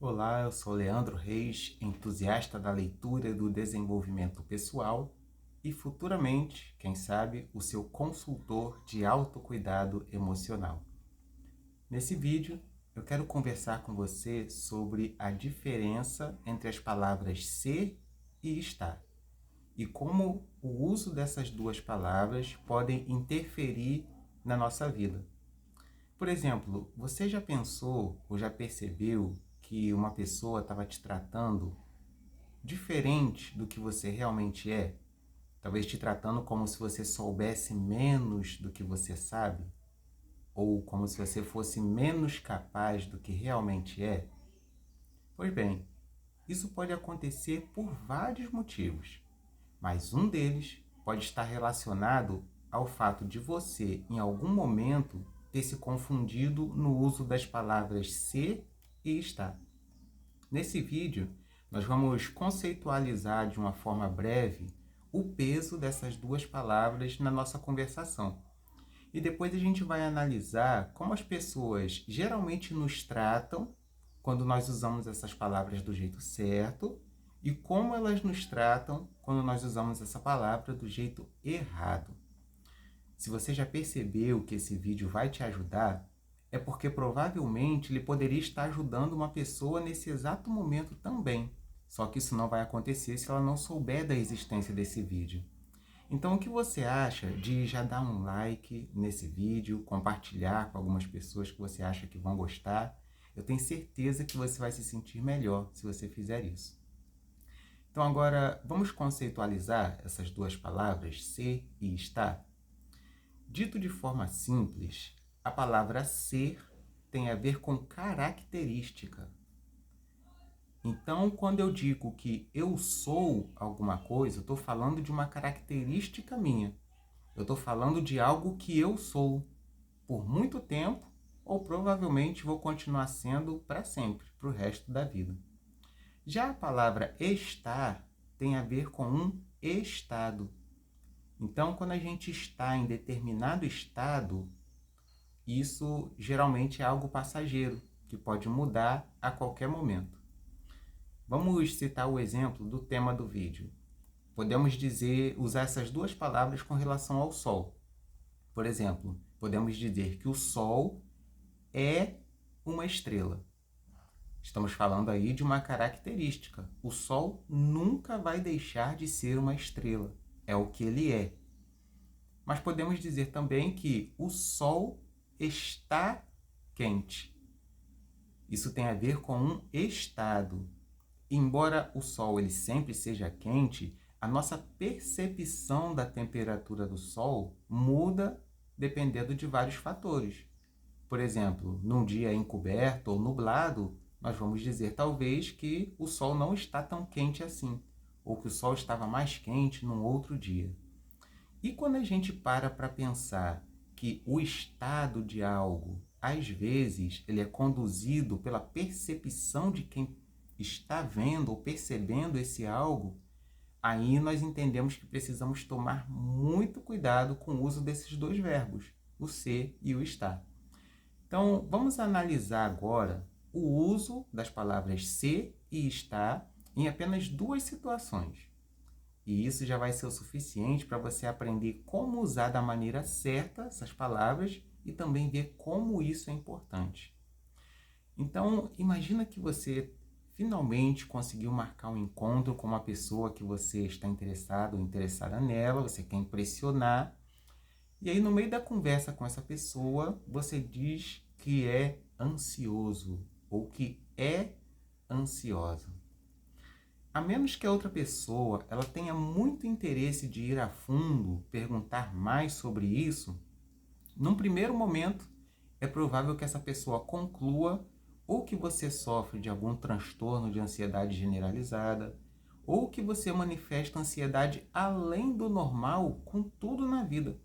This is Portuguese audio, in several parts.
Olá, eu sou Leandro Reis, entusiasta da leitura e do desenvolvimento pessoal e futuramente, quem sabe, o seu consultor de autocuidado emocional. Nesse vídeo, eu quero conversar com você sobre a diferença entre as palavras ser e estar e como o uso dessas duas palavras podem interferir na nossa vida. Por exemplo, você já pensou ou já percebeu que uma pessoa estava te tratando diferente do que você realmente é? Talvez te tratando como se você soubesse menos do que você sabe? Ou como se você fosse menos capaz do que realmente é? Pois bem, isso pode acontecer por vários motivos, mas um deles pode estar relacionado ao fato de você, em algum momento, ter se confundido no uso das palavras ser e estar. Nesse vídeo, nós vamos conceitualizar de uma forma breve o peso dessas duas palavras na nossa conversação. E depois a gente vai analisar como as pessoas geralmente nos tratam quando nós usamos essas palavras do jeito certo e como elas nos tratam quando nós usamos essa palavra do jeito errado. Se você já percebeu que esse vídeo vai te ajudar, é porque provavelmente ele poderia estar ajudando uma pessoa nesse exato momento também. Só que isso não vai acontecer se ela não souber da existência desse vídeo. Então, o que você acha de já dar um like nesse vídeo, compartilhar com algumas pessoas que você acha que vão gostar? Eu tenho certeza que você vai se sentir melhor se você fizer isso. Então, agora, vamos conceitualizar essas duas palavras, ser e estar? Dito de forma simples, a palavra ser tem a ver com característica. Então, quando eu digo que eu sou alguma coisa, eu estou falando de uma característica minha. Eu estou falando de algo que eu sou por muito tempo ou provavelmente vou continuar sendo para sempre, para o resto da vida. Já a palavra estar tem a ver com um estado. Então, quando a gente está em determinado estado, isso geralmente é algo passageiro, que pode mudar a qualquer momento. Vamos citar o exemplo do tema do vídeo. Podemos usar essas duas palavras com relação ao Sol. Por exemplo, podemos dizer que o Sol é uma estrela. Estamos falando aí de uma característica. O Sol nunca vai deixar de ser uma estrela. É o que ele é. Mas podemos dizer também que o Sol está quente. Isso tem a ver com um estado. Embora o Sol ele sempre seja quente, a nossa percepção da temperatura do Sol muda dependendo de vários fatores. Por exemplo, num dia encoberto ou nublado, nós vamos dizer talvez que o Sol não está tão quente assim, ou que o Sol estava mais quente num outro dia. E quando a gente para pensar que o estado de algo, às vezes, ele é conduzido pela percepção de quem está vendo ou percebendo esse algo, aí nós entendemos que precisamos tomar muito cuidado com o uso desses dois verbos, o ser e o estar. Então, vamos analisar agora o uso das palavras ser e estar em apenas duas situações. E isso já vai ser o suficiente para você aprender como usar da maneira certa essas palavras e também ver como isso é importante. Então, imagina que você finalmente conseguiu marcar um encontro com uma pessoa que você está interessado ou interessada nela, você quer impressionar. E aí, no meio da conversa com essa pessoa, você diz que é ansioso ou que é ansiosa. A menos que a outra pessoa ela tenha muito interesse de ir a fundo, perguntar mais sobre isso, num primeiro momento é provável que essa pessoa conclua ou que você sofre de algum transtorno de ansiedade generalizada, ou que você manifesta ansiedade além do normal com tudo na vida.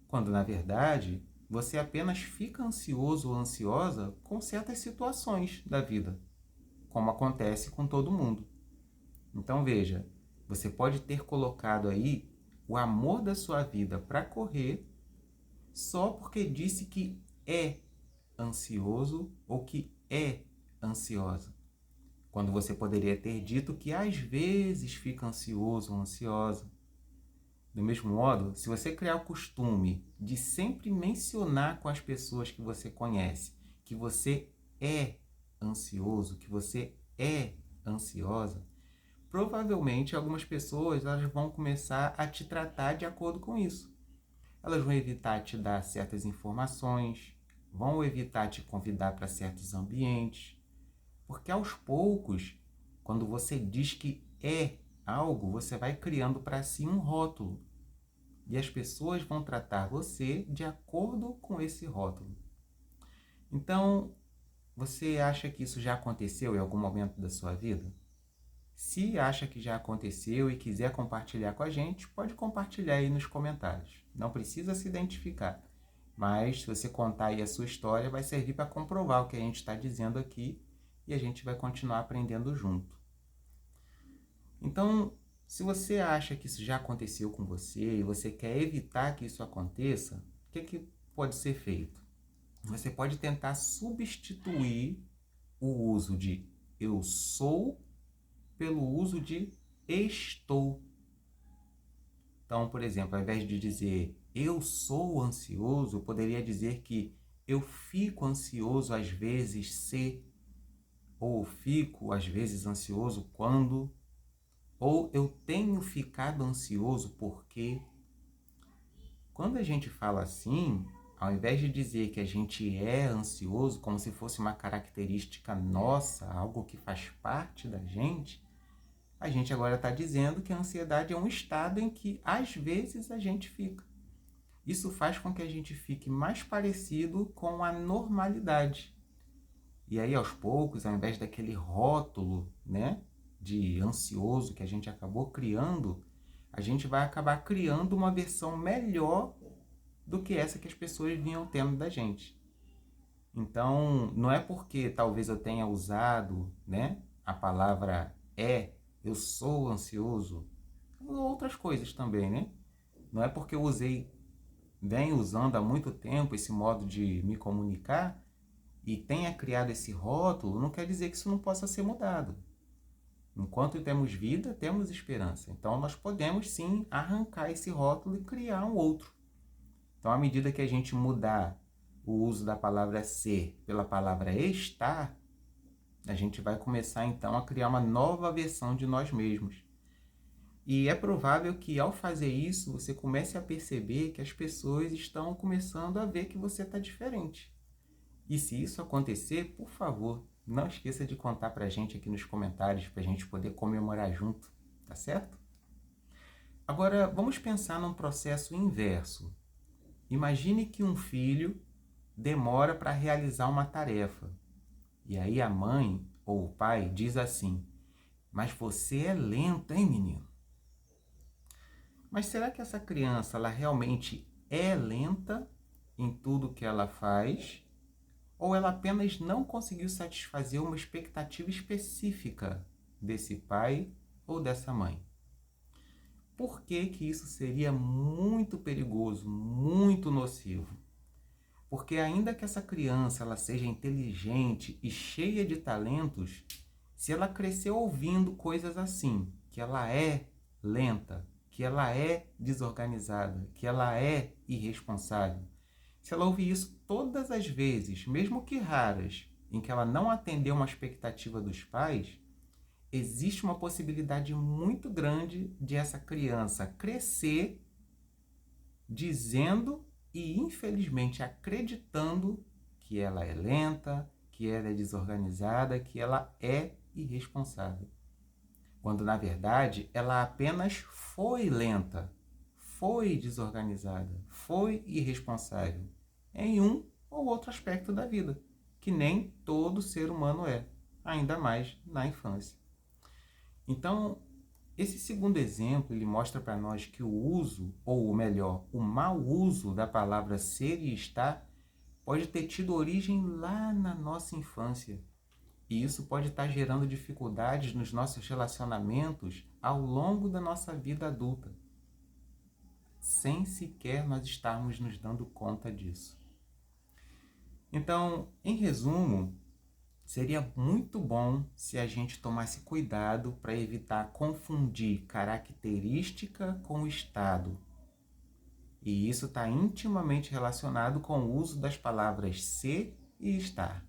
Quando, na verdade, você apenas fica ansioso ou ansiosa com certas situações da vida, como acontece com todo mundo. Então veja, você pode ter colocado aí o amor da sua vida para correr só porque disse que é ansioso ou que é ansiosa, quando você poderia ter dito que às vezes fica ansioso ou ansiosa. Do mesmo modo, se você criar o costume de sempre mencionar com as pessoas que você conhece que você é ansioso, que você é ansiosa, provavelmente algumas pessoas elas vão começar a te tratar de acordo com isso. Elas vão evitar te dar certas informações, vão evitar te convidar para certos ambientes, porque aos poucos, quando você diz que é algo, você vai criando para si um rótulo. E as pessoas vão tratar você de acordo com esse rótulo. Então, você acha que isso já aconteceu em algum momento da sua vida? Se acha que já aconteceu e quiser compartilhar com a gente, pode compartilhar aí nos comentários. Não precisa se identificar. Mas se você contar aí a sua história, vai servir para comprovar o que a gente está dizendo aqui e a gente vai continuar aprendendo junto. Então, se você acha que isso já aconteceu com você e você quer evitar que isso aconteça, o que pode ser feito? Você pode tentar substituir o uso de eu sou pelo uso de estou. Então, por exemplo, ao invés de dizer eu sou ansioso, eu poderia dizer que eu fico ansioso às vezes se, ou fico às vezes ansioso quando, ou eu tenho ficado ansioso porque. Quando a gente fala assim, ao invés de dizer que a gente é ansioso, como se fosse uma característica nossa, algo que faz parte da gente, a gente agora está dizendo que a ansiedade é um estado em que, às vezes, a gente fica. Isso faz com que a gente fique mais parecido com a normalidade. E aí, aos poucos, ao invés daquele rótulo, né, de ansioso que a gente acabou criando, a gente vai acabar criando uma versão melhor do que essa que as pessoas vinham tendo da gente. Então, não é porque talvez eu tenha usado, né, a palavra eu sou ansioso, ou outras coisas também, né? Não é porque eu venho usando há muito tempo esse modo de me comunicar e tenha criado esse rótulo, não quer dizer que isso não possa ser mudado. Enquanto temos vida, temos esperança. Então, nós podemos sim arrancar esse rótulo e criar um outro. Então, à medida que a gente mudar o uso da palavra ser pela palavra estar, a gente vai começar então a criar uma nova versão de nós mesmos. E é provável que ao fazer isso, você comece a perceber que as pessoas estão começando a ver que você está diferente. E se isso acontecer, por favor, não esqueça de contar para a gente aqui nos comentários, para a gente poder comemorar junto, tá certo? Agora, vamos pensar num processo inverso. Imagine que um filho demora para realizar uma tarefa. E aí a mãe ou o pai diz assim: mas você é lento, hein, menino? Mas será que essa criança ela realmente é lenta em tudo que ela faz? Ou ela apenas não conseguiu satisfazer uma expectativa específica desse pai ou dessa mãe? Por que que isso seria muito perigoso, muito nocivo? Porque ainda que essa criança ela seja inteligente e cheia de talentos, se ela crescer ouvindo coisas assim, que ela é lenta, que ela é desorganizada, que ela é irresponsável, se ela ouvir isso todas as vezes, mesmo que raras, em que ela não atendeu uma expectativa dos pais, existe uma possibilidade muito grande de essa criança crescer dizendo e, infelizmente, acreditando que ela é lenta, que ela é desorganizada, que ela é irresponsável. Quando, na verdade, ela apenas foi lenta, foi desorganizada, foi irresponsável em um ou outro aspecto da vida, que nem todo ser humano é, ainda mais na infância. Então, esse segundo exemplo, ele mostra para nós que o uso, ou melhor, o mau uso da palavra ser e estar, pode ter tido origem lá na nossa infância. E isso pode estar gerando dificuldades nos nossos relacionamentos ao longo da nossa vida adulta, sem sequer nós estarmos nos dando conta disso. Então, em resumo, Seria muito bom se a gente tomasse cuidado para evitar confundir característica com estado. E isso está intimamente relacionado com o uso das palavras ser e estar.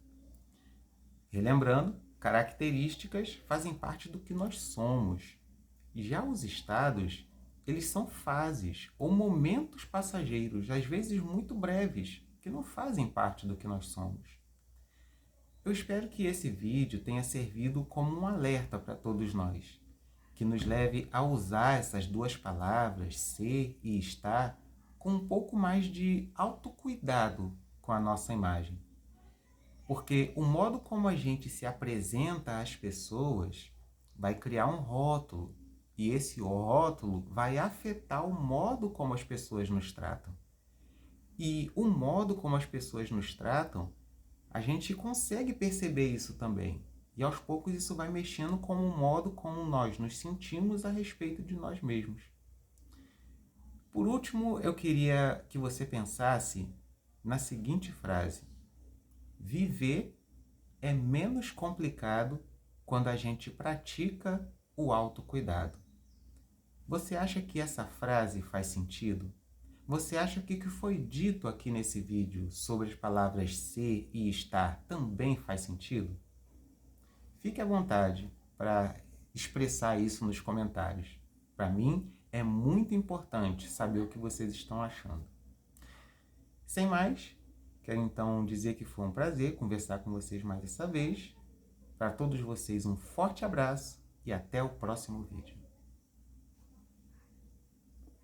Relembrando, características fazem parte do que nós somos. E já os estados, eles são fases ou momentos passageiros, às vezes muito breves, que não fazem parte do que nós somos. Eu espero que esse vídeo tenha servido como um alerta para todos nós, que nos leve a usar essas duas palavras, ser e estar, com um pouco mais de autocuidado com a nossa imagem. Porque o modo como a gente se apresenta às pessoas vai criar um rótulo, e esse rótulo vai afetar o modo como as pessoas nos tratam. E o modo como as pessoas nos tratam, a gente consegue perceber isso também. E aos poucos isso vai mexendo com o modo como nós nos sentimos a respeito de nós mesmos. Por último, eu queria que você pensasse na seguinte frase: viver é menos complicado quando a gente pratica o autocuidado. Você acha que essa frase faz sentido? Você acha que o que foi dito aqui nesse vídeo sobre as palavras ser e estar também faz sentido? Fique à vontade para expressar isso nos comentários. Para mim, é muito importante saber o que vocês estão achando. Sem mais, quero então dizer que foi um prazer conversar com vocês mais essa vez. Para todos vocês, um forte abraço e até o próximo vídeo.